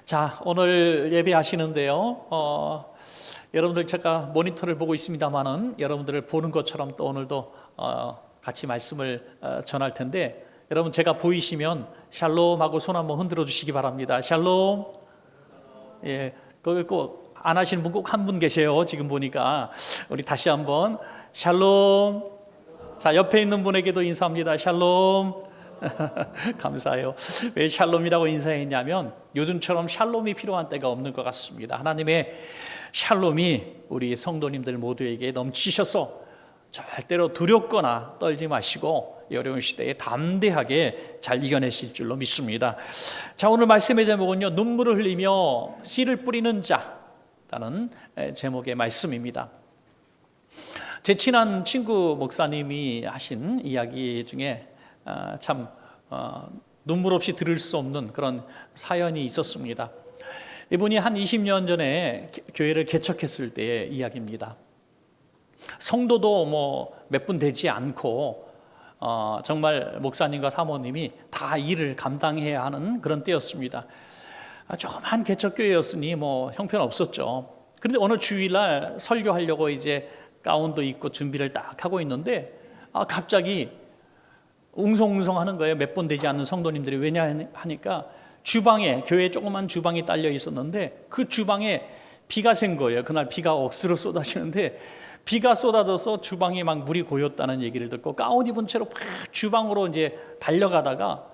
자, 오늘 예배하시는데요. 여러분들 제가 모니터를 보고 있습니다만은 여러분들을 보는 것처럼 또 오늘도 같이 말씀을 전할 텐데, 여러분 제가 보이시면 샬롬하고 손 한번 흔들어 주시기 바랍니다. 샬롬. 예, 거기 꼭 안 하시는 분 꼭 한 분 계세요. 지금 보니까 우리 다시 한번 샬롬. 자, 옆에 있는 분에게도 인사합니다. 샬롬. 감사해요. 왜 샬롬이라고 인사했냐면 요즘처럼 샬롬이 필요한 때가 없는 것 같습니다. 하나님의 샬롬이 우리 성도님들 모두에게 넘치셔서 절대로 두렵거나 떨지 마시고 이 어려운 시대에 담대하게 잘 이겨내실 줄로 믿습니다. 자, 오늘 말씀의 제목은요, 눈물을 흘리며 씨를 뿌리는 자라는 제목의 말씀입니다. 제 친한 친구 목사님이 하신 이야기 중에 참 눈물 없이 들을 수 없는 그런 사연이 있었습니다. 이분이 한 20년 전에 교회를 개척했을 때의 이야기입니다. 성도도 뭐 몇 분 되지 않고 정말 목사님과 사모님이 다 일을 감당해야 하는 그런 때였습니다. 조그만 개척교회였으니 뭐 형편없었죠. 그런데 어느 주일날 설교하려고 이제 가운도 입고 준비를 딱 하고 있는데 갑자기 웅성웅성 하는 거예요. 몇 번 되지 않는 성도님들이. 왜냐 하니까 주방에, 교회 조그만 주방이 딸려 있었는데 그 주방에 비가 샌 거예요. 그날 비가 억수로 쏟아지는데 비가 쏟아져서 주방에 막 물이 고였다는 얘기를 듣고 가운 입은 채로 막 주방으로 이제 달려가다가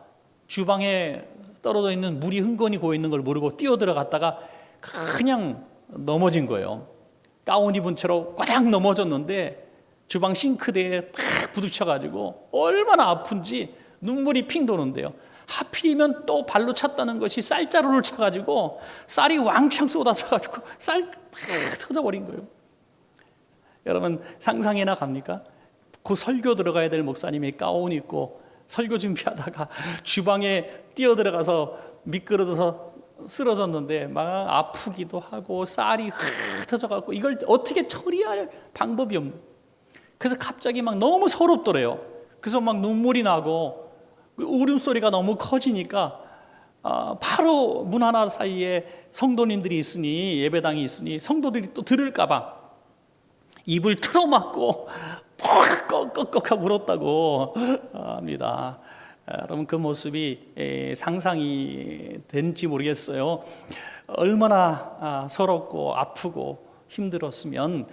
주방에 떨어져 있는 물이 흥건히 고여 있는 걸 모르고 뛰어 들어갔다가 그냥 넘어진 거예요. 가운 입은 채로 꽈당 넘어졌는데 주방 싱크대에 팍 부딪혀가지고 얼마나 아픈지 눈물이 핑 도는데요. 하필이면 또 발로 찼다는 것이 쌀자루를 차가지고 쌀이 왕창 쏟아져가지고 쌀 팍 터져버린 거예요. 여러분 상상이나 갑니까? 그 설교 들어가야 될 목사님이 가운 입고 설교 준비하다가 주방에 뛰어 들어가서 미끄러져서 쓰러졌는데 막 아프기도 하고 쌀이 흩어져가지고 이걸 어떻게 처리할 방법이 없는. 그래서 갑자기 막 너무 서럽더래요. 그래서 막 눈물이 나고 울음소리가 너무 커지니까 바로 문 하나 사이에 성도님들이 있으니, 예배당이 있으니 성도들이 또 들을까 봐 입을 틀어막고 꺽꺽꺽꺽 울었다고 합니다. 여러분 그 모습이 상상이 된지 모르겠어요. 얼마나 서럽고 아프고 힘들었으면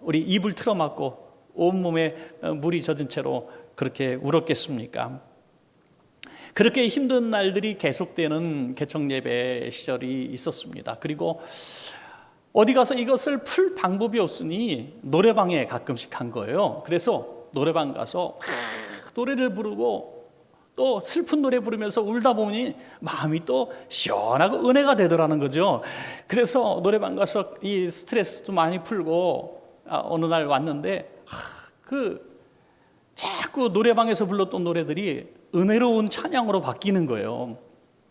우리 입을 틀어막고 온몸에 물이 젖은 채로 그렇게 울었겠습니까? 그렇게 힘든 날들이 계속되는 개척 예배 시절이 있었습니다. 그리고 어디 가서 이것을 풀 방법이 없으니 노래방에 가끔씩 간 거예요. 그래서 노래방 가서 노래를 부르고 또 슬픈 노래 부르면서 울다 보니 마음이 또 시원하고 은혜가 되더라는 거죠. 그래서 노래방 가서 이 스트레스도 많이 풀고 어느 날 왔는데 자꾸 노래방에서 불렀던 노래들이 은혜로운 찬양으로 바뀌는 거예요.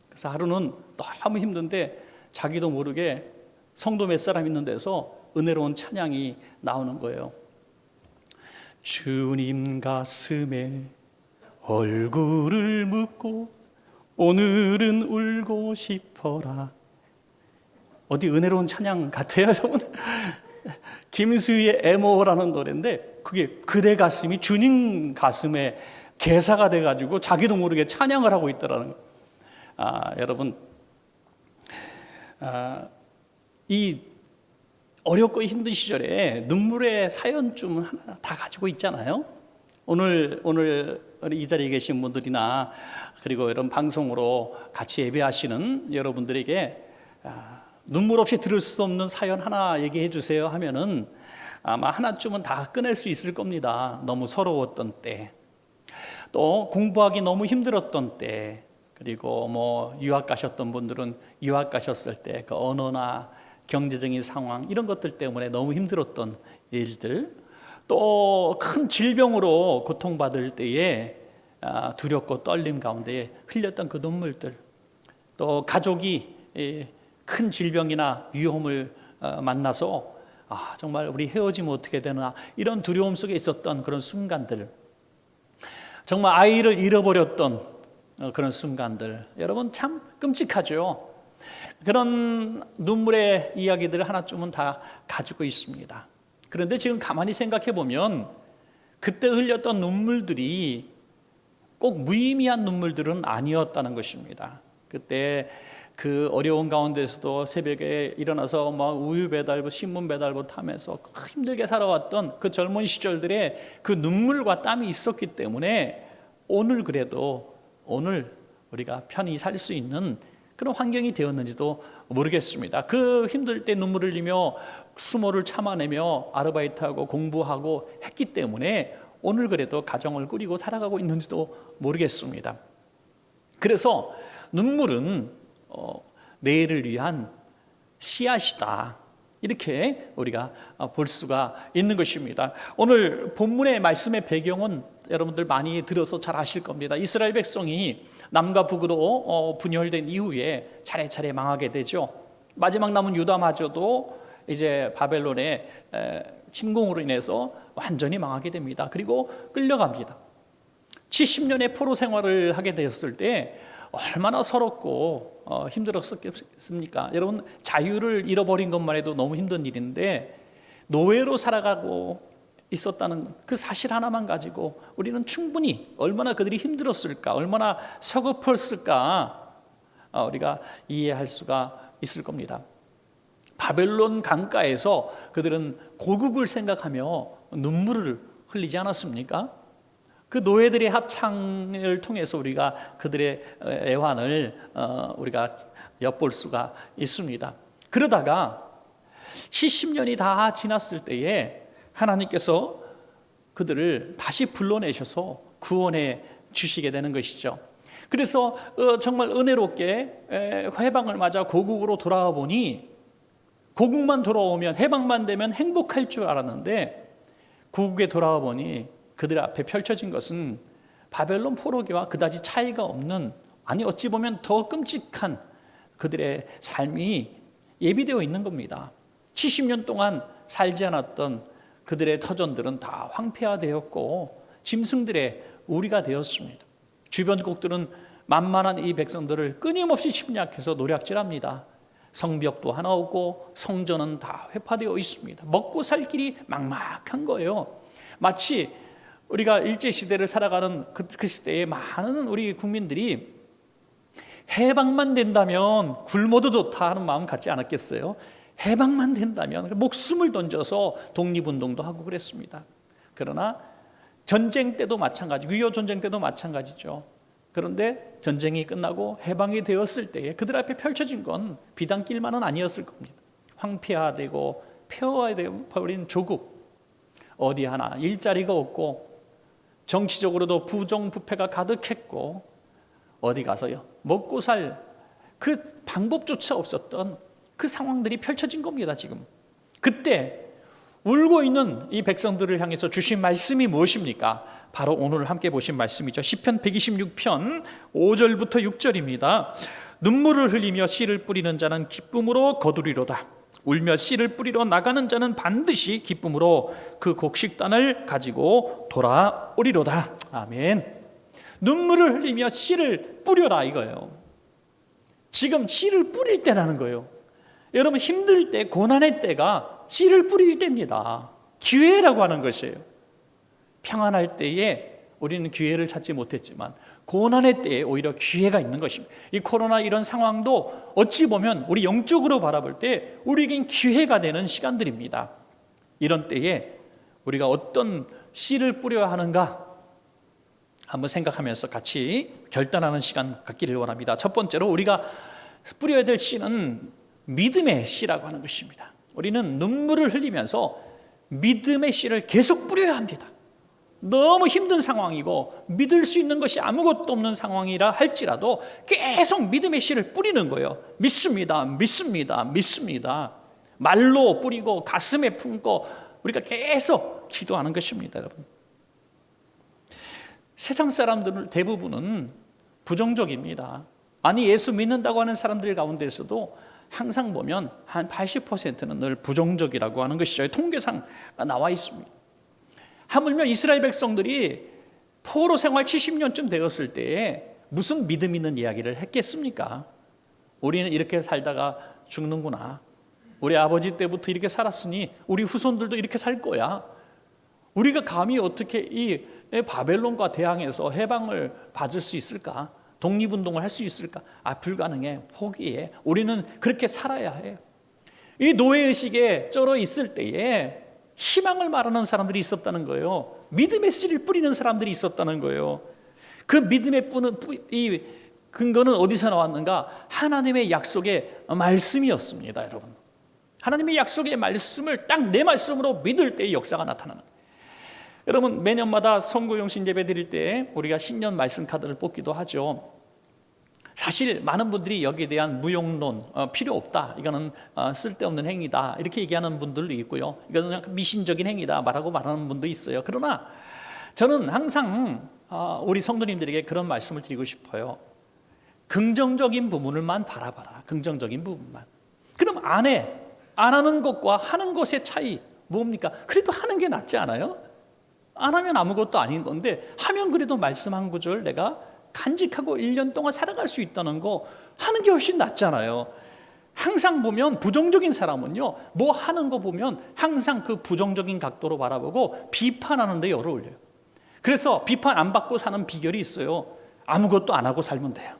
그래서 하루는 너무 힘든데 자기도 모르게 성도 몇 사람 있는 데서 은혜로운 찬양이 나오는 거예요. 주님 가슴에 얼굴을 묻고 오늘은 울고 싶어라. 어디 은혜로운 찬양 같아요, 여러분? 김수희의 애모라는 노래인데 그게 그대 가슴이 주님 가슴에 개사가 돼가지고 자기도 모르게 찬양을 하고 있더라는 거예요. 여러분 이 어렵고 힘든 시절에 눈물의 사연쯤 하나 다 가지고 있잖아요. 오늘 이 자리에 계신 분들이나 그리고 이런 방송으로 같이 예배하시는 여러분들에게 눈물 없이 들을 수 없는 사연 하나 얘기해 주세요 하면은 아마 하나쯤은 다 꺼낼 수 있을 겁니다. 너무 서러웠던 때, 또 공부하기 너무 힘들었던 때, 그리고 뭐 유학 가셨던 분들은 유학 가셨을 때 그 언어나 경제적인 상황 이런 것들 때문에 너무 힘들었던 일들, 또 큰 질병으로 고통받을 때에 두렵고 떨림 가운데 흘렸던 그 눈물들, 또 가족이 큰 질병이나 위험을 만나서 정말 우리 헤어지면 어떻게 되나 이런 두려움 속에 있었던 그런 순간들, 정말 아이를 잃어버렸던 그런 순간들, 여러분 참 끔찍하죠. 그런 눈물의 이야기들을 하나쯤은 다 가지고 있습니다. 그런데 지금 가만히 생각해 보면 그때 흘렸던 눈물들이 꼭 무의미한 눈물들은 아니었다는 것입니다. 그때 그 어려운 가운데서도 새벽에 일어나서 막 우유 배달부, 신문 배달부 하면서 힘들게 살아왔던 그 젊은 시절들의 그 눈물과 땀이 있었기 때문에 오늘 그래도 오늘 우리가 편히 살 수 있는 그런 환경이 되었는지도 모르겠습니다. 그 힘들 때 눈물을 흘리며 수모를 참아내며 아르바이트하고 공부하고 했기 때문에 오늘 그래도 가정을 꾸리고 살아가고 있는지도 모르겠습니다. 그래서 눈물은 내일을 위한 씨앗이다, 이렇게 우리가 볼 수가 있는 것입니다. 오늘 본문의 말씀의 배경은 여러분들 많이 들어서 잘 아실 겁니다. 이스라엘 백성이 남과 북으로 분열된 이후에 차례차례 망하게 되죠. 마지막 남은 유다마저도 이제 바벨론의 침공으로 인해서 완전히 망하게 됩니다. 그리고 끌려갑니다. 70년의 포로 생활을 하게 되었을 때 얼마나 서럽고 힘들었겠습니까? 여러분, 자유를 잃어버린 것만 해도 너무 힘든 일인데 노예로 살아가고 있었다는 그 사실 하나만 가지고 우리는 충분히 얼마나 그들이 힘들었을까, 얼마나 서글펐을까 우리가 이해할 수가 있을 겁니다. 바벨론 강가에서 그들은 고국을 생각하며 눈물을 흘리지 않았습니까? 그 노예들의 합창을 통해서 우리가 그들의 애환을 우리가 엿볼 수가 있습니다. 그러다가 70년이 다 지났을 때에 하나님께서 그들을 다시 불러내셔서 구원해 주시게 되는 것이죠. 그래서 정말 은혜롭게 해방을 맞아 고국으로 돌아와 보니, 고국만 돌아오면, 해방만 되면 행복할 줄 알았는데 고국에 돌아와 보니 그들 앞에 펼쳐진 것은 바벨론 포로기와 그다지 차이가 없는, 아니 어찌 보면 더 끔찍한 그들의 삶이 예비되어 있는 겁니다. 70년 동안 살지 않았던 그들의 터전들은 다 황폐화되었고 짐승들의 우리가 되었습니다. 주변국들은 만만한 이 백성들을 끊임없이 침략해서 노략질합니다. 성벽도 하나 없고 성전은 다 회파되어 있습니다. 먹고 살 길이 막막한 거예요. 마치 우리가 일제시대를 살아가는 그 시대에 많은 우리 국민들이 해방만 된다면 굶어도 좋다 하는 마음 갖지 않았겠어요? 해방만 된다면 목숨을 던져서 독립운동도 하고 그랬습니다. 그러나 전쟁 때도 마찬가지, 6.25 전쟁 때도 마찬가지죠. 그런데 전쟁이 끝나고 해방이 되었을 때에 그들 앞에 펼쳐진 건 비단길만은 아니었을 겁니다. 황폐화되고 폐허화되어 버린 조국, 어디 하나 일자리가 없고 정치적으로도 부정부패가 가득했고 어디 가서요 먹고 살 그 방법조차 없었던 그 상황들이 펼쳐진 겁니다. 지금 그때 울고 있는 이 백성들을 향해서 주신 말씀이 무엇입니까? 바로 오늘 함께 보신 말씀이죠. 시편 126편 5절부터 6절입니다. 눈물을 흘리며 씨를 뿌리는 자는 기쁨으로 거두리로다. 울며 씨를 뿌리러 나가는 자는 반드시 기쁨으로 그 곡식단을 가지고 돌아오리로다. 아멘. 눈물을 흘리며 씨를 뿌려라 이거예요. 지금 씨를 뿌릴 때라는 거예요. 여러분, 힘들 때, 고난의 때가 씨를 뿌릴 때입니다. 기회라고 하는 것이에요. 평안할 때에 우리는 기회를 찾지 못했지만 고난의 때에 오히려 기회가 있는 것입니다. 이 코로나 이런 상황도 어찌 보면 우리 영적으로 바라볼 때 우리에겐 기회가 되는 시간들입니다. 이런 때에 우리가 어떤 씨를 뿌려야 하는가 한번 생각하면서 같이 결단하는 시간 갖기를 원합니다. 첫 번째로 우리가 뿌려야 될 씨는 믿음의 씨라고 하는 것입니다. 우리는 눈물을 흘리면서 믿음의 씨를 계속 뿌려야 합니다. 너무 힘든 상황이고 믿을 수 있는 것이 아무것도 없는 상황이라 할지라도 계속 믿음의 씨를 뿌리는 거예요. 믿습니다, 믿습니다, 믿습니다. 말로 뿌리고 가슴에 품고 우리가 계속 기도하는 것입니다. 여러분, 세상 사람들 대부분은 부정적입니다. 아니 예수 믿는다고 하는 사람들 가운데서도 항상 보면 한 80%는 늘 부정적이라고 하는 것이죠. 통계상 나와 있습니다. 하물며 이스라엘 백성들이 포로 생활 70년쯤 되었을 때에 무슨 믿음 있는 이야기를 했겠습니까? 우리는 이렇게 살다가 죽는구나. 우리 아버지 때부터 이렇게 살았으니 우리 후손들도 이렇게 살 거야. 우리가 감히 어떻게 이 바벨론과 대항해서 해방을 받을 수 있을까? 독립운동을 할 수 있을까? 불가능해. 포기해. 우리는 그렇게 살아야 해. 이 노예의식에 쩔어 있을 때에 희망을 말하는 사람들이 있었다는 거예요. 믿음의 씨를 뿌리는 사람들이 있었다는 거예요. 그 믿음의 이 근거는 어디서 나왔는가? 하나님의 약속의 말씀이었습니다, 여러분. 하나님의 약속의 말씀을 딱 내 말씀으로 믿을 때의 역사가 나타나는 거예요. 여러분, 매년마다 성구용신 예배 드릴 때 우리가 신년 말씀 카드를 뽑기도 하죠. 사실 많은 분들이 여기에 대한 무용론, 필요 없다, 이거는 쓸데없는 행위다, 이렇게 얘기하는 분들도 있고요. 이거는 그냥 미신적인 행위다 말하는 분도 있어요. 그러나 저는 항상 우리 성도님들에게 그런 말씀을 드리고 싶어요. 긍정적인 부분을만 바라봐라. 긍정적인 부분만. 그럼 안 하는 것과 하는 것의 차이 뭡니까? 그래도 하는 게 낫지 않아요? 안 하면 아무것도 아닌 건데 하면 그래도 말씀 한 구절 내가 간직하고 1년 동안 살아갈 수 있다는 거 하는 게 훨씬 낫잖아요. 항상 보면 부정적인 사람은요, 뭐 하는 거 보면 항상 그 부정적인 각도로 바라보고 비판하는 데 열을 올려요. 그래서 비판 안 받고 사는 비결이 있어요. 아무것도 안 하고 살면 돼요.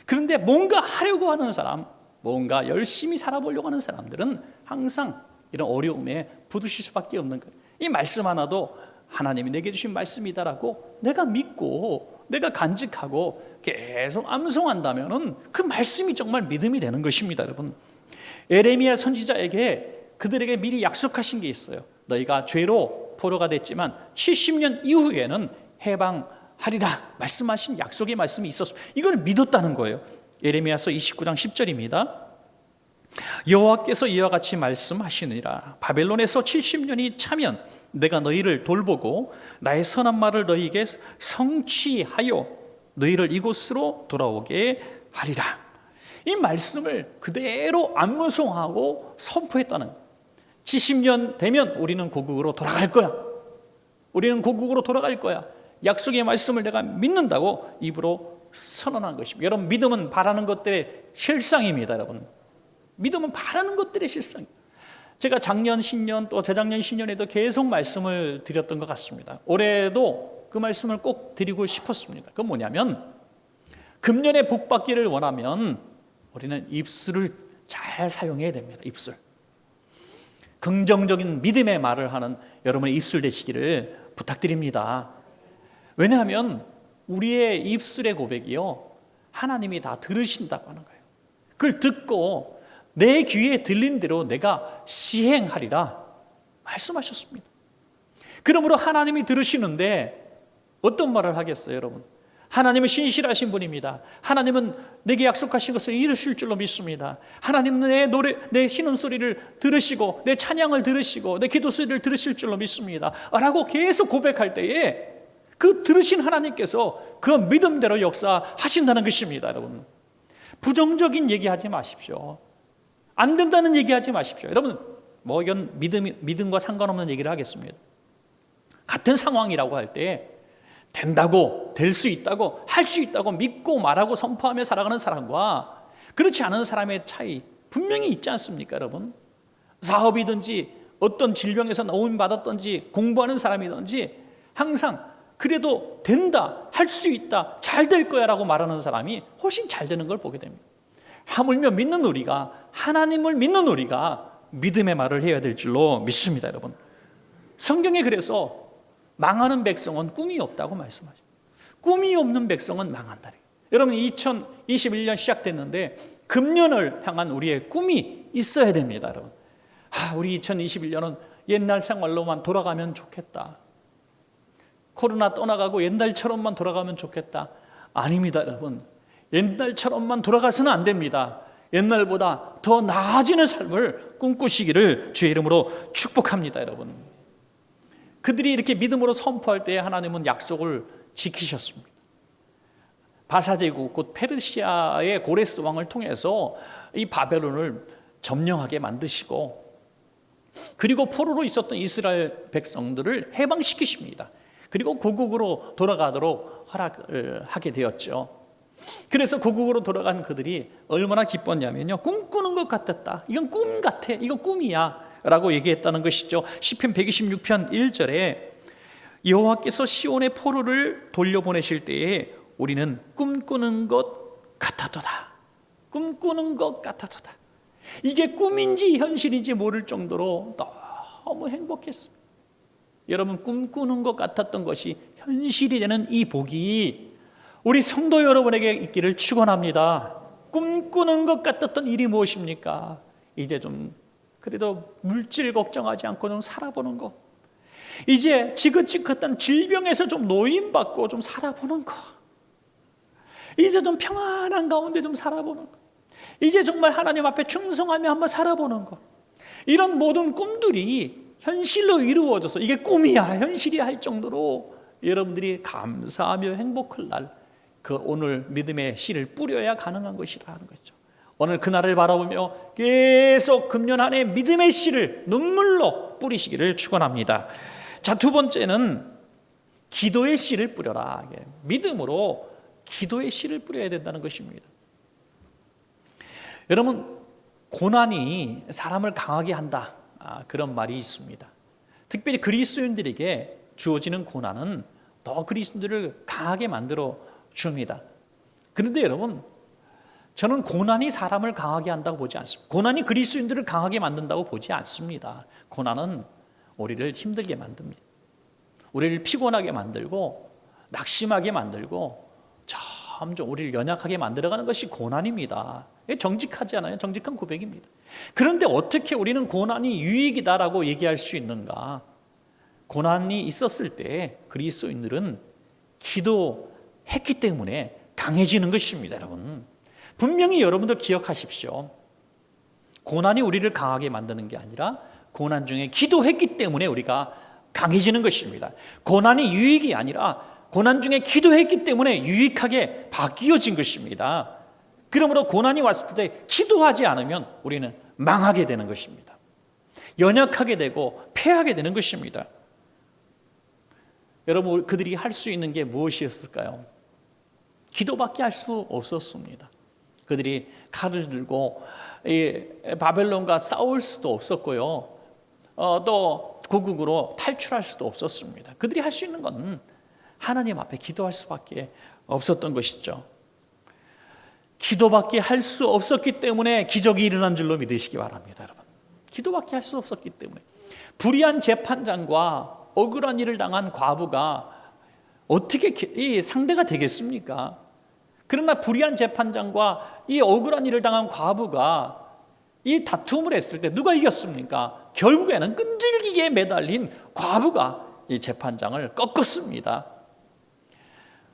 그런데 뭔가 하려고 하는 사람, 뭔가 열심히 살아보려고 하는 사람들은 항상 이런 어려움에 부딪힐 수밖에 없는 거예요. 이 말씀 하나도 하나님이 내게 주신 말씀이다라고 내가 믿고 내가 간직하고 계속 암송한다면 그 말씀이 정말 믿음이 되는 것입니다, 여러분. 에레미야 선지자에게 그들에게 미리 약속하신 게 있어요. 너희가 죄로 포로가 됐지만 70년 이후에는 해방하리라 말씀하신 약속의 말씀이 있었습니다. 이걸 믿었다는 거예요. 에레미야서 29장 10절입니다. 여호와께서 이와 같이 말씀하시니라. 바벨론에서 70년이 차면 내가 너희를 돌보고 나의 선한 말을 너희에게 성취하여 너희를 이곳으로 돌아오게 하리라. 이 말씀을 그대로 암송하고 선포했다는 거예요. 70년 되면 우리는 고국으로 돌아갈 거야. 우리는 고국으로 돌아갈 거야. 약속의 말씀을 내가 믿는다고 입으로 선언한 것입니다. 여러분, 믿음은 바라는 것들의 실상입니다, 여러분. 믿음은 바라는 것들의 실상이에요. 제가 작년, 신년, 또 재작년, 신년에도 계속 말씀을 드렸던 것 같습니다. 올해도 그 말씀을 꼭 드리고 싶었습니다. 그건 뭐냐면, 금년에 복 받기를 원하면 우리는 입술을 잘 사용해야 됩니다. 입술. 긍정적인 믿음의 말을 하는 여러분의 입술 되시기를 부탁드립니다. 왜냐하면 우리의 입술의 고백이요, 하나님이 다 들으신다고 하는 거예요. 그걸 듣고 내 귀에 들린 대로 내가 시행하리라 말씀하셨습니다. 그러므로 하나님이 들으시는데 어떤 말을 하겠어요, 여러분? 하나님은 신실하신 분입니다. 하나님은 내게 약속하신 것을 이루실 줄로 믿습니다. 하나님은 내 노래, 내 신음소리를 들으시고 내 찬양을 들으시고 내 기도소리를 들으실 줄로 믿습니다 라고 계속 고백할 때에 그 들으신 하나님께서 그 믿음대로 역사하신다는 것입니다, 여러분. 부정적인 얘기하지 마십시오. 안 된다는 얘기하지 마십시오. 여러분, 뭐 이건 믿음과 상관없는 얘기를 하겠습니다. 같은 상황이라고 할 때 된다고, 될 수 있다고, 할 수 있다고 믿고 말하고 선포하며 살아가는 사람과 그렇지 않은 사람의 차이 분명히 있지 않습니까, 여러분? 사업이든지 어떤 질병에서 나옴 받았든지 공부하는 사람이든지 항상 그래도 된다, 할 수 있다, 잘 될 거야 라고 말하는 사람이 훨씬 잘 되는 걸 보게 됩니다. 하물며 믿는 우리가, 하나님을 믿는 우리가 믿음의 말을 해야 될 줄로 믿습니다, 여러분. 성경에 그래서 망하는 백성은 꿈이 없다고 말씀하죠. 꿈이 없는 백성은 망한다. 여러분, 2021년 시작됐는데 금년을 향한 우리의 꿈이 있어야 됩니다, 여러분. 우리 2021년은 옛날 생활로만 돌아가면 좋겠다. 코로나 떠나가고 옛날처럼만 돌아가면 좋겠다. 아닙니다, 여러분. 옛날처럼만 돌아가서는 안 됩니다. 옛날보다 더 나아지는 삶을 꿈꾸시기를 주의 이름으로 축복합니다, 여러분. 그들이 이렇게 믿음으로 선포할 때 하나님은 약속을 지키셨습니다. 바사제국, 곧 페르시아의 고레스 왕을 통해서 이 바벨론을 점령하게 만드시고, 그리고 포로로 있었던 이스라엘 백성들을 해방시키십니다. 그리고 고국으로 돌아가도록 허락을 하게 되었죠. 그래서 고국으로 돌아간 그들이 얼마나 기뻤냐면요, 꿈꾸는 것 같았다. 이건 꿈 같아. 이건 꿈이야 라고 얘기했다는 것이죠. 시편 126편 1절에 여호와께서 시온의 포로를 돌려보내실 때에 우리는 꿈꾸는 것 같았도다. 꿈꾸는 것 같았도다. 이게 꿈인지 현실인지 모를 정도로 너무 행복했습니다. 여러분, 꿈꾸는 것 같았던 것이 현실이 되는 이 복이 우리 성도 여러분에게 있기를 축원합니다. 꿈꾸는 것 같았던 일이 무엇입니까? 이제 좀 그래도 물질 걱정하지 않고 좀 살아보는 것, 이제 지긋지긋한 질병에서 좀 노임받고 좀 살아보는 것, 이제 좀 평안한 가운데 좀 살아보는 것, 이제 정말 하나님 앞에 충성하며 한번 살아보는 것, 이런 모든 꿈들이 현실로 이루어져서 이게 꿈이야 현실이야 할 정도로 여러분들이 감사하며 행복할 날, 그 오늘 믿음의 씨를 뿌려야 가능한 것이라는 거죠. 오늘 그날을 바라보며 계속 금년 한 해 믿음의 씨를 눈물로 뿌리시기를 축원합니다. 자, 두 번째는 기도의 씨를 뿌려라. 믿음으로 기도의 씨를 뿌려야 된다는 것입니다. 여러분, 고난이 사람을 강하게 한다, 그런 말이 있습니다. 특별히 그리스도인들에게 주어지는 고난은 더 그리스도인들을 강하게 만들어 줍니다. 그런데 여러분, 저는 고난이 사람을 강하게 한다고 보지 않습니다. 고난이 그리스도인들을 강하게 만든다고 보지 않습니다. 고난은 우리를 힘들게 만듭니다. 우리를 피곤하게 만들고 낙심하게 만들고 점점 우리를 연약하게 만들어가는 것이 고난입니다. 정직하지 않아요? 정직한 고백입니다. 그런데 어떻게 우리는 고난이 유익이다라고 얘기할 수 있는가? 고난이 있었을 때 그리스도인들은 기도했기 때문에 강해지는 것입니다. 여러분, 분명히 여러분들 기억하십시오. 고난이 우리를 강하게 만드는 게 아니라 고난 중에 기도했기 때문에 우리가 강해지는 것입니다. 고난이 유익이 아니라 고난 중에 기도했기 때문에 유익하게 바뀌어진 것입니다. 그러므로 고난이 왔을 때 기도하지 않으면 우리는 망하게 되는 것입니다. 연약하게 되고 패하게 되는 것입니다. 여러분, 그들이 할 수 있는 게 무엇이었을까요? 기도밖에 할 수 없었습니다. 그들이 칼을 들고 바벨론과 싸울 수도 없었고요, 또 고국으로 탈출할 수도 없었습니다. 그들이 할 수 있는 건 하나님 앞에 기도할 수밖에 없었던 것이죠. 기도밖에 할 수 없었기 때문에 기적이 일어난 줄로 믿으시기 바랍니다. 여러분, 기도밖에 할 수 없었기 때문에. 불의한 재판장과 억울한 일을 당한 과부가 어떻게 이 상대가 되겠습니까? 그러나 불의한 재판장과 이 억울한 일을 당한 과부가 이 다툼을 했을 때 누가 이겼습니까? 결국에는 끈질기게 매달린 과부가 이 재판장을 꺾었습니다.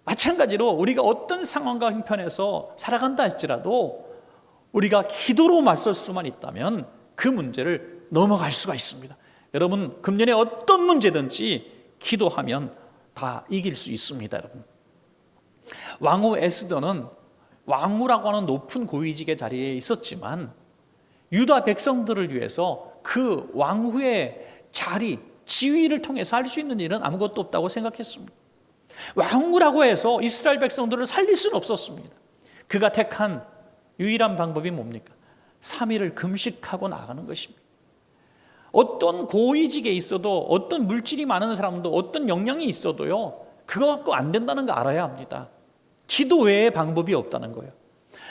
마찬가지로 우리가 어떤 상황과 형편에서 살아간다 할지라도 우리가 기도로 맞설 수만 있다면 그 문제를 넘어갈 수가 있습니다. 여러분, 금년에 어떤 문제든지 기도하면 다 이길 수 있습니다. 여러분, 왕후 에스더는 왕후라고 하는 높은 고위직의 자리에 있었지만 유다 백성들을 위해서 그 왕후의 자리, 지위를 통해서 할 수 있는 일은 아무것도 없다고 생각했습니다. 왕후라고 해서 이스라엘 백성들을 살릴 수는 없었습니다. 그가 택한 유일한 방법이 뭡니까? 3일을 금식하고 나가는 것입니다. 어떤 고위직에 있어도, 어떤 물질이 많은 사람도, 어떤 역량이 있어도요, 그거 갖고 안 된다는 거 알아야 합니다. 기도 외에 방법이 없다는 거예요.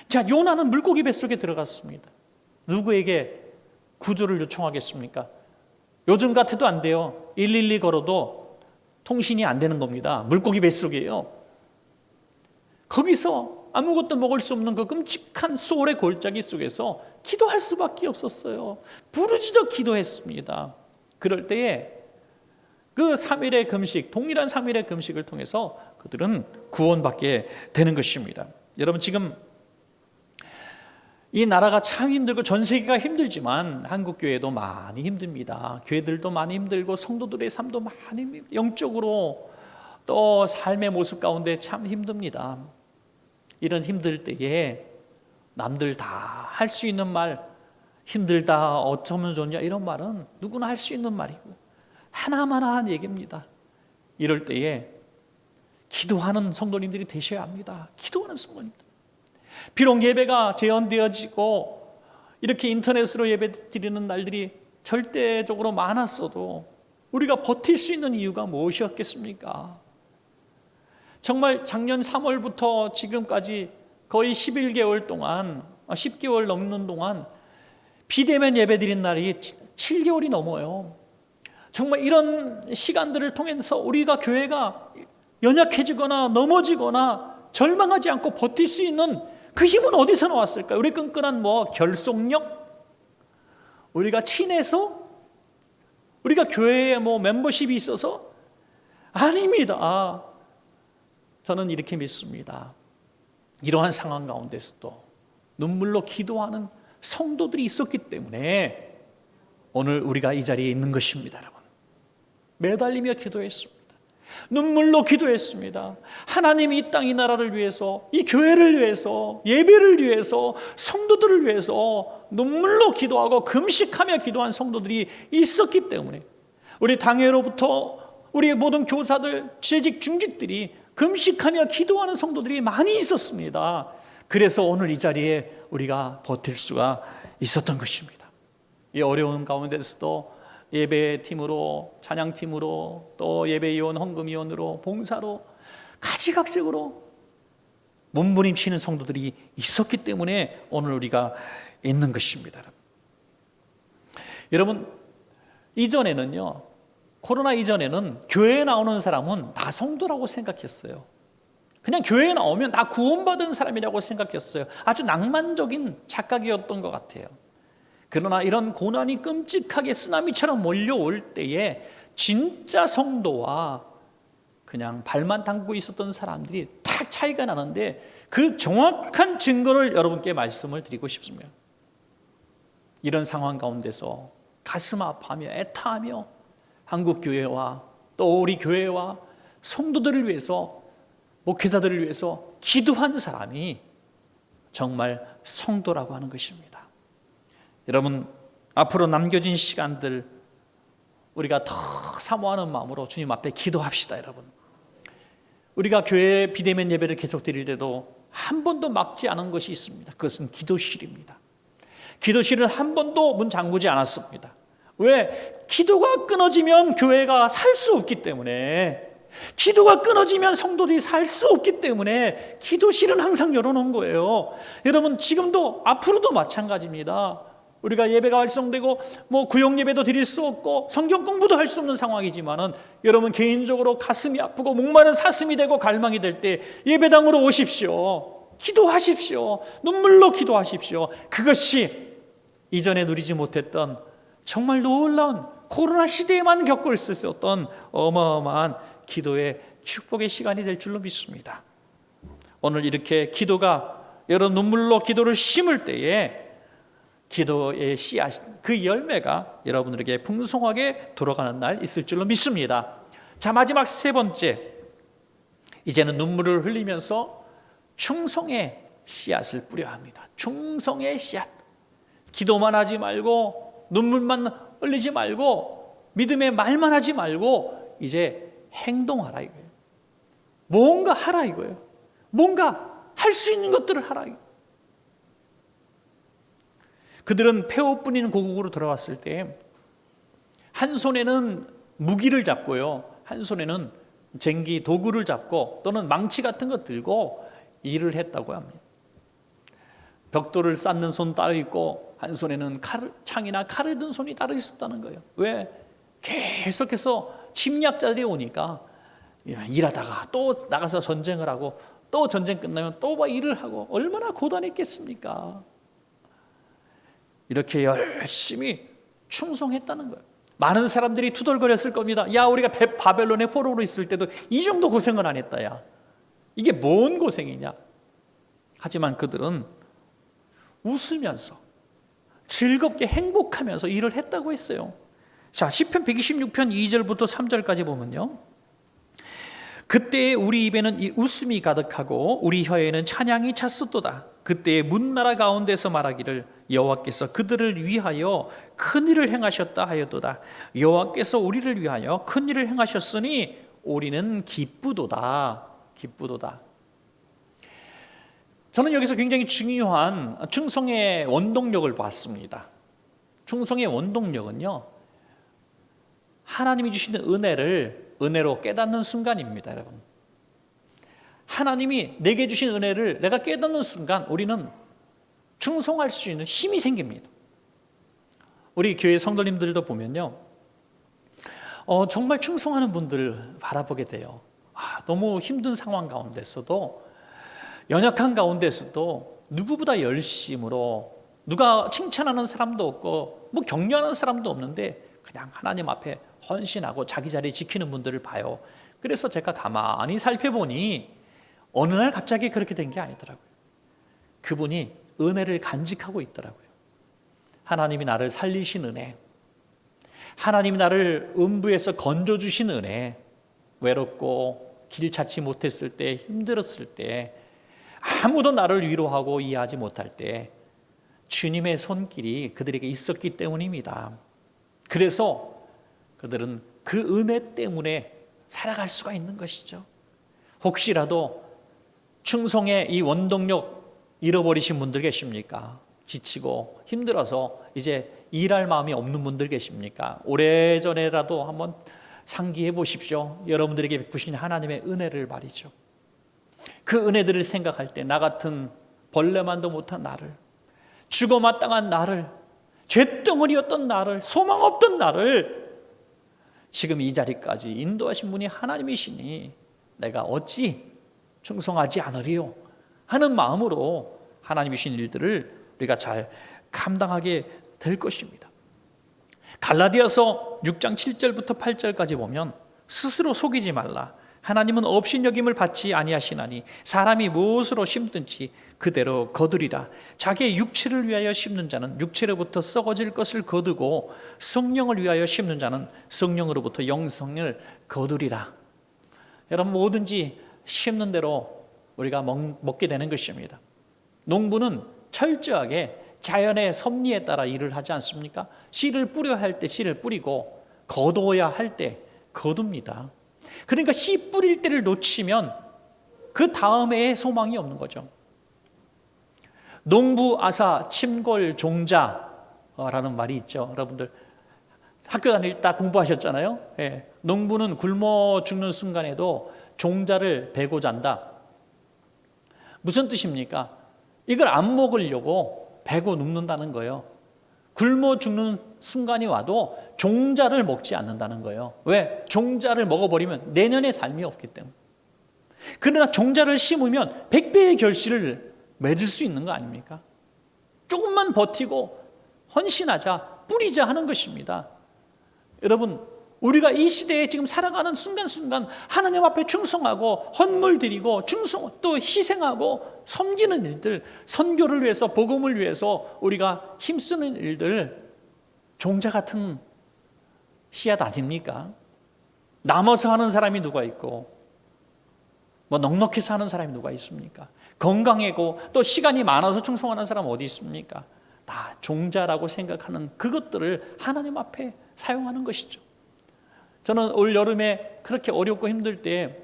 자, 요나는 물고기 뱃속에 들어갔습니다. 누구에게 구조를 요청하겠습니까? 요즘 같아도 안 돼요. 112 걸어도 통신이 안 되는 겁니다. 물고기 뱃속이에요. 거기서 아무것도 먹을 수 없는 그 끔찍한 소울의 골짜기 속에서 기도할 수밖에 없었어요. 부르짖어 기도했습니다. 그럴 때에 그 3일의 금식, 동일한 3일의 금식을 통해서 그들은 구원받게 되는 것입니다. 여러분, 지금 이 나라가 참 힘들고 전 세계가 힘들지만 한국 교회도 많이 힘듭니다. 교회들도 많이 힘들고 성도들의 삶도 많이 영적으로 또 삶의 모습 가운데 참 힘듭니다. 이런 힘들 때에 남들 다 할 수 있는 말, 힘들다 어쩌면 좋냐, 이런 말은 누구나 할 수 있는 말이고 하나만 한 얘기입니다. 이럴 때에 기도하는 성도님들이 되셔야 합니다. 기도하는 성도님들. 비록 예배가 재현되어지고 이렇게 인터넷으로 예배 드리는 날들이 절대적으로 많았어도 우리가 버틸 수 있는 이유가 무엇이었겠습니까? 정말 작년 3월부터 지금까지 거의 11개월 동안, 10개월 넘는 동안 비대면 예배 드린 날이 7개월이 넘어요. 정말 이런 시간들을 통해서 우리가 교회가 연약해지거나 넘어지거나 절망하지 않고 버틸 수 있는 그 힘은 어디서 나왔을까요? 우리 끈끈한 결속력? 우리가 친해서? 우리가 교회에 멤버십이 있어서? 아닙니다. 저는 이렇게 믿습니다. 이러한 상황 가운데서도 눈물로 기도하는 성도들이 있었기 때문에 오늘 우리가 이 자리에 있는 것입니다. 여러분, 매달리며 기도했습니다. 눈물로 기도했습니다. 하나님이 이 땅 이 나라를 위해서, 이 교회를 위해서, 예배를 위해서, 성도들을 위해서 눈물로 기도하고 금식하며 기도한 성도들이 있었기 때문에 우리 당회로부터 우리 모든 교사들, 재직 중직들이 금식하며 기도하는 성도들이 많이 있었습니다. 그래서 오늘 이 자리에 우리가 버틸 수가 있었던 것입니다. 이 어려운 가운데서도 예배팀으로, 찬양팀으로, 또 예배위원, 헌금위원으로, 봉사로, 가지각색으로 몸부림치는 성도들이 있었기 때문에 오늘 우리가 있는 것입니다. 여러분, 이전에는요, 코로나 이전에는 교회에 나오는 사람은 다 성도라고 생각했어요. 그냥 교회에 나오면 다 구원받은 사람이라고 생각했어요. 아주 낭만적인 착각이었던 것 같아요. 그러나 이런 고난이 끔찍하게 쓰나미처럼 몰려올 때에 진짜 성도와 그냥 발만 담그고 있었던 사람들이 딱 차이가 나는데 그 정확한 증거를 여러분께 말씀을 드리고 싶습니다. 이런 상황 가운데서 가슴 아파하며 애타하며 한국교회와 또 우리 교회와 성도들을 위해서, 목회자들을 위해서 기도한 사람이 정말 성도라고 하는 것입니다. 여러분, 앞으로 남겨진 시간들 우리가 더 사모하는 마음으로 주님 앞에 기도합시다. 여러분, 우리가 교회 비대면 예배를 계속 드릴 때도 한 번도 막지 않은 것이 있습니다. 그것은 기도실입니다. 기도실은 한 번도 문 잠그지 않았습니다. 왜? 기도가 끊어지면 교회가 살 수 없기 때문에, 기도가 끊어지면 성도들이 살 수 없기 때문에 기도실은 항상 열어놓은 거예요. 여러분, 지금도 앞으로도 마찬가지입니다. 우리가 예배가 활성되고 구역 예배도 드릴 수 없고 성경 공부도 할 수 없는 상황이지만은 여러분 개인적으로 가슴이 아프고 목마른 사슴이 되고 갈망이 될 때 예배당으로 오십시오. 기도하십시오. 눈물로 기도하십시오. 그것이 이전에 누리지 못했던 정말 놀라운 코로나 시대에만 겪을 수 있었던 어마어마한 기도의 축복의 시간이 될 줄로 믿습니다. 오늘 이렇게 기도가 여러분 눈물로 기도를 심을 때에 기도의 씨앗, 그 열매가 여러분들에게 풍성하게 돌아가는 날 있을 줄로 믿습니다. 자, 마지막 세 번째, 이제는 눈물을 흘리면서 충성의 씨앗을 뿌려야 합니다. 충성의 씨앗. 기도만 하지 말고 눈물만 흘리지 말고 믿음의 말만 하지 말고 이제 행동하라 이거예요. 뭔가 하라 이거예요. 뭔가 할 수 있는 것들을 하라 이거예요. 그들은 폐허 뿌리는 고국으로 돌아왔을 때 한 손에는 무기를 잡고요, 한 손에는 쟁기 도구를 잡고 또는 망치 같은 것 들고 일을 했다고 합니다. 벽돌을 쌓는 손 따로 있고 한 손에는 창이나 칼을 든 손이 따로 있었다는 거예요. 왜? 계속해서 침략자들이 오니까 일하다가 또 나가서 전쟁을 하고 또 전쟁 끝나면 또 일을 하고 얼마나 고단했겠습니까? 이렇게 열심히 충성했다는 거예요. 많은 사람들이 투덜거렸을 겁니다. 야, 우리가 바벨론의 포로로 있을 때도 이 정도 고생을 안 했다. 야, 이게 뭔 고생이냐? 하지만 그들은 웃으면서 즐겁게 행복하면서 일을 했다고 했어요. 자, 시편 126편 2절부터 3절까지 보면요, 그때에 우리 입에는 이 웃음이 가득하고 우리 혀에는 찬양이 찼었도다. 그때에 문나라 가운데서 말하기를 여호와께서 그들을 위하여 큰 일을 행하셨다 하였도다. 여호와께서 우리를 위하여 큰 일을 행하셨으니 우리는 기쁘도다. 기쁘도다. 저는 여기서 굉장히 중요한 충성의 원동력을 봤습니다. 충성의 원동력은요, 하나님이 주시는 은혜를 은혜로 깨닫는 순간입니다, 여러분. 하나님이 내게 주신 은혜를 내가 깨닫는 순간 우리는 충성할 수 있는 힘이 생깁니다. 우리 교회 성도님들도 보면요, 정말 충성하는 분들을 바라보게 돼요. 너무 힘든 상황 가운데서도, 연약한 가운데서도 누구보다 열심으로, 누가 칭찬하는 사람도 없고 뭐 격려하는 사람도 없는데 그냥 하나님 앞에 헌신하고 자기 자리 지키는 분들을 봐요. 그래서 제가 가만히 살펴보니 어느 날 갑자기 그렇게 된 게 아니더라고요. 그분이 은혜를 간직하고 있더라고요. 하나님이 나를 살리신 은혜, 하나님이 나를 음부에서 건져주신 은혜, 외롭고 길 찾지 못했을 때, 힘들었을 때, 아무도 나를 위로하고 이해하지 못할 때 주님의 손길이 그들에게 있었기 때문입니다. 그래서 그들은 그 은혜 때문에 살아갈 수가 있는 것이죠. 혹시라도 충성의 이 원동력 잃어버리신 분들 계십니까? 지치고 힘들어서 이제 일할 마음이 없는 분들 계십니까? 오래전에라도 한번 상기해 보십시오. 여러분들에게 베푸신 하나님의 은혜를 말이죠. 그 은혜들을 생각할 때 나 같은 벌레만도 못한 나를, 죽어 마땅한 나를, 쇳덩어리였던 나를, 소망 없던 나를 지금 이 자리까지 인도하신 분이 하나님이시니 내가 어찌 충성하지 않으리요 하는 마음으로 하나님이 주신 일들을 우리가 잘 감당하게 될 것입니다. 갈라디아서 6장 7절부터 8절까지 보면 스스로 속이지 말라. 하나님은 업신여김을 받지 아니하시나니 사람이 무엇으로 심든지 그대로 거두리라. 자기의 육체를 위하여 심는 자는 육체로부터 썩어질 것을 거두고 성령을 위하여 심는 자는 성령으로부터 영생을 거두리라. 여러분, 뭐든지 심는 대로 우리가 먹게 되는 것입니다. 농부는 철저하게 자연의 섭리에 따라 일을 하지 않습니까? 씨를 뿌려야 할 때 씨를 뿌리고 거둬야 할 때 거둡니다. 그러니까 씨 뿌릴 때를 놓치면 그 다음에 소망이 없는 거죠. 농부, 아사, 침골, 종자라는 말이 있죠. 여러분들 학교 다닐 때 공부하셨잖아요. 예. 농부는 굶어 죽는 순간에도 종자를 베고 잔다. 무슨 뜻입니까? 이걸 안 먹으려고 베고 눕는다는 거예요. 굶어 죽는 순간이 와도 종자를 먹지 않는다는 거예요. 왜? 종자를 먹어버리면 내년의 삶이 없기 때문에. 그러나 종자를 심으면 100배의 결실을 맺을 수 있는 거 아닙니까? 조금만 버티고 헌신하자, 뿌리자 하는 것입니다. 여러분, 우리가 이 시대에 지금 살아가는 순간순간 하나님 앞에 충성하고 헌물 드리고 또 희생하고 섬기는 일들, 선교를 위해서, 복음을 위해서 우리가 힘쓰는 일들, 종자 같은 씨앗 아닙니까? 남아서 하는 사람이 누가 있고 뭐 넉넉해서 하는 사람이 누가 있습니까? 건강하고 또 시간이 많아서 충성하는 사람 어디 있습니까? 다 종자라고 생각하는 그것들을 하나님 앞에 사용하는 것이죠. 저는 올 여름에 그렇게 어렵고 힘들 때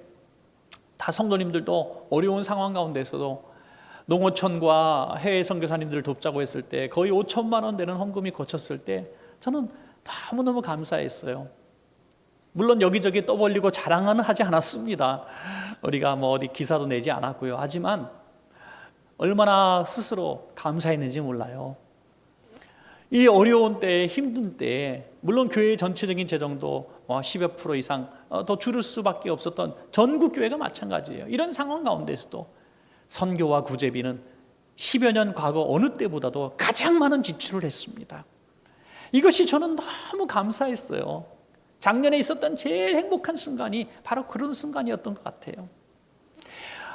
다 성도님들도 어려운 상황 가운데서도 농어촌과 해외 선교사님들을 돕자고 했을 때 거의 5천만 원 되는 헌금이 거쳤을 때 저는 너무너무 감사했어요. 물론 여기저기 떠벌리고 자랑은 하지 않았습니다. 우리가 뭐 어디 기사도 내지 않았고요. 하지만 얼마나 스스로 감사했는지 몰라요. 이 어려운 때, 힘든 때, 물론 교회의 전체적인 재정도 10여 % 이상 더 줄일 수밖에 없었던 전국 교회가 마찬가지예요. 이런 상황 가운데서도 선교와 구제비는 10여 년 과거 어느 때보다도 가장 많은 지출을 했습니다. 이것이 저는 너무 감사했어요. 작년에 있었던 제일 행복한 순간이 바로 그런 순간이었던 것 같아요.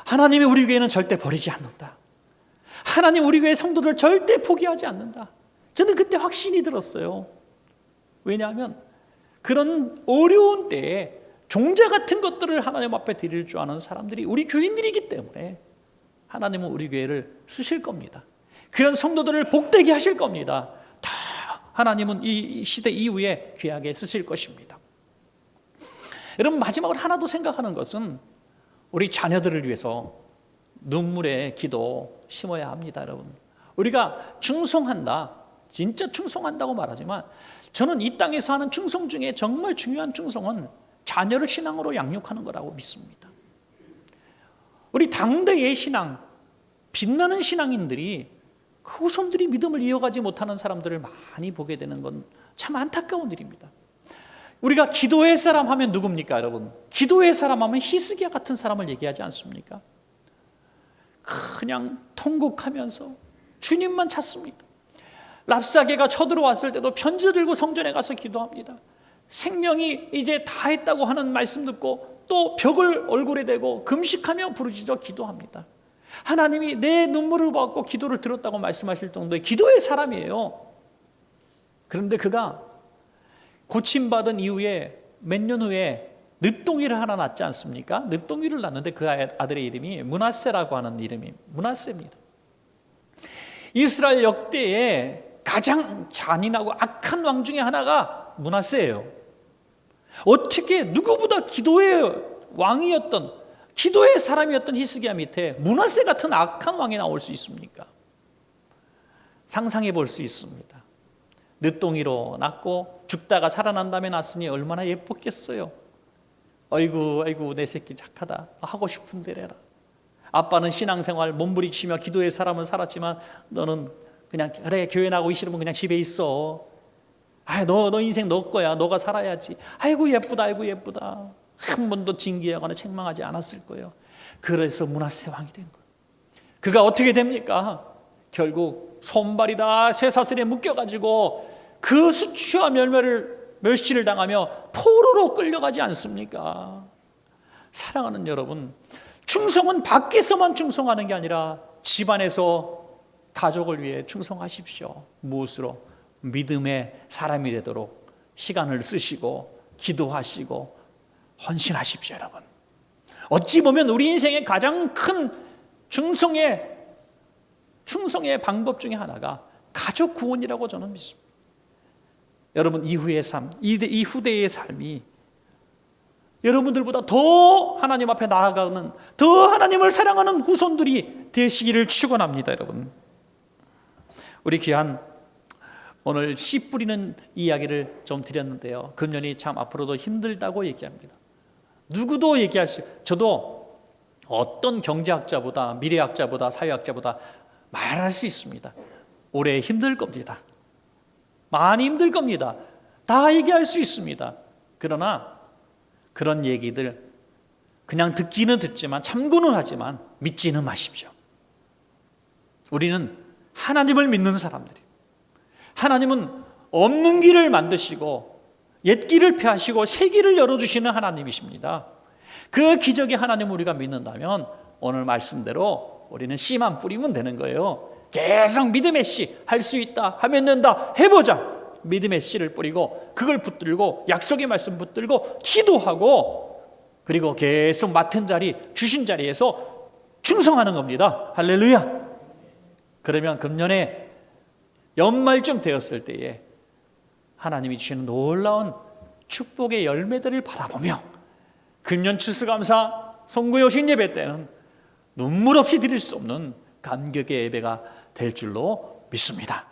하나님이 우리 교회는 절대 버리지 않는다. 하나님 우리 교회 성도들 절대 포기하지 않는다. 저는 그때 확신이 들었어요. 왜냐하면 그런 어려운 때에 종자 같은 것들을 하나님 앞에 드릴 줄 아는 사람들이 우리 교인들이기 때문에 하나님은 우리 교회를 쓰실 겁니다. 그런 성도들을 복되게 하실 겁니다. 다 하나님은 이 시대 이후에 귀하게 쓰실 것입니다. 여러분, 마지막으로 하나 더 생각하는 것은 우리 자녀들을 위해서 눈물의 기도 심어야 합니다, 여러분. 우리가 충성한다, 진짜 충성한다고 말하지만 저는 이 땅에서 하는 충성 중에 정말 중요한 충성은 자녀를 신앙으로 양육하는 거라고 믿습니다. 우리 당대의 신앙, 빛나는 신앙인들이 그 후손들이 믿음을 이어가지 못하는 사람들을 많이 보게 되는 건 참 안타까운 일입니다. 우리가 기도의 사람 하면 누굽니까, 여러분? 기도의 사람 하면 히스기야 같은 사람을 얘기하지 않습니까? 그냥 통곡하면서 주님만 찾습니다. 랍사게가 쳐들어왔을 때도 편지 들고 성전에 가서 기도합니다. 생명이 이제 다 했다고 하는 말씀 듣고 또 벽을 얼굴에 대고 금식하며 부르짖어 기도합니다. 하나님이 내 눈물을 보았고 기도를 들었다고 말씀하실 정도의 기도의 사람이에요. 그런데 그가 고침받은 이후에 몇 년 후에 늦둥이를 하나 낳지 않습니까? 늦둥이를 낳는데 그 아들의 이름이 므낫세라고 하는 이름이 므낫세입니다. 이스라엘 역대에 가장 잔인하고 악한 왕 중에 하나가 므낫세예요. 어떻게 누구보다 기도의 왕이었던, 기도의 사람이었던 히스기야 밑에 므낫세 같은 악한 왕이 나올 수 있습니까? 상상해 볼 수 있습니다. 늦둥이로 낳고 죽다가 살아난 다음에 낳았으니 얼마나 예뻤겠어요. 아이고 아이고 내 새끼 착하다, 하고 싶은 대로 해라. 아빠는 신앙생활 몸부림치며 기도의 사람은 살았지만 너는 그냥 그래, 교회 나가기 싫으면 그냥 집에 있어. 너 인생 너 거야, 너가 살아야지. 아이고 예쁘다, 아이고 예쁘다. 한 번도 징계하거나 책망하지 않았을 거예요. 그래서 므낫세 왕이 된 거예요. 그가 어떻게 됩니까? 결국 손발이 다 쇠사슬에 묶여가지고 그 수치와 멸시를 당하며 포로로 끌려가지 않습니까? 사랑하는 여러분, 충성은 밖에서만 충성하는 게 아니라 집안에서 가족을 위해 충성하십시오. 무엇으로? 믿음의 사람이 되도록 시간을 쓰시고 기도하시고 헌신하십시오, 여러분. 어찌 보면 우리 인생의 가장 큰 충성의 방법 중에 하나가 가족 구원이라고 저는 믿습니다. 여러분, 이후의 삶, 이 후대의 삶이 여러분들보다 더 하나님 앞에 나아가는, 더 하나님을 사랑하는 후손들이 되시기를 축원합니다, 여러분. 우리 귀한 오늘 씨 뿌리는 이야기를 좀 드렸는데요. 금년이 참 앞으로도 힘들다고 얘기합니다. 누구도 얘기할 수, 저도 어떤 경제학자보다, 미래학자보다, 사회학자보다 말할 수 있습니다. 올해 힘들 겁니다. 많이 힘들 겁니다. 다 얘기할 수 있습니다. 그러나 그런 얘기들 그냥 듣기는 듣지만, 참고는 하지만 믿지는 마십시오. 우리는 하나님을 믿는 사람들이에요. 하나님은 없는 길을 만드시고 옛 길을 폐하시고 새 길을 열어주시는 하나님이십니다. 그 기적의 하나님을 우리가 믿는다면 오늘 말씀대로 우리는 씨만 뿌리면 되는 거예요. 계속 믿음의 씨, 할 수 있다, 하면 된다, 해보자. 믿음의 씨를 뿌리고 그걸 붙들고 약속의 말씀 붙들고 기도하고, 그리고 계속 맡은 자리, 주신 자리에서 충성하는 겁니다. 할렐루야. 그러면 금년에 연말쯤 되었을 때에 하나님이 주시는 놀라운 축복의 열매들을 바라보며 금년 추수감사 송구의 오신 예배 때는 눈물 없이 드릴 수 없는 감격의 예배가 될 줄로 믿습니다.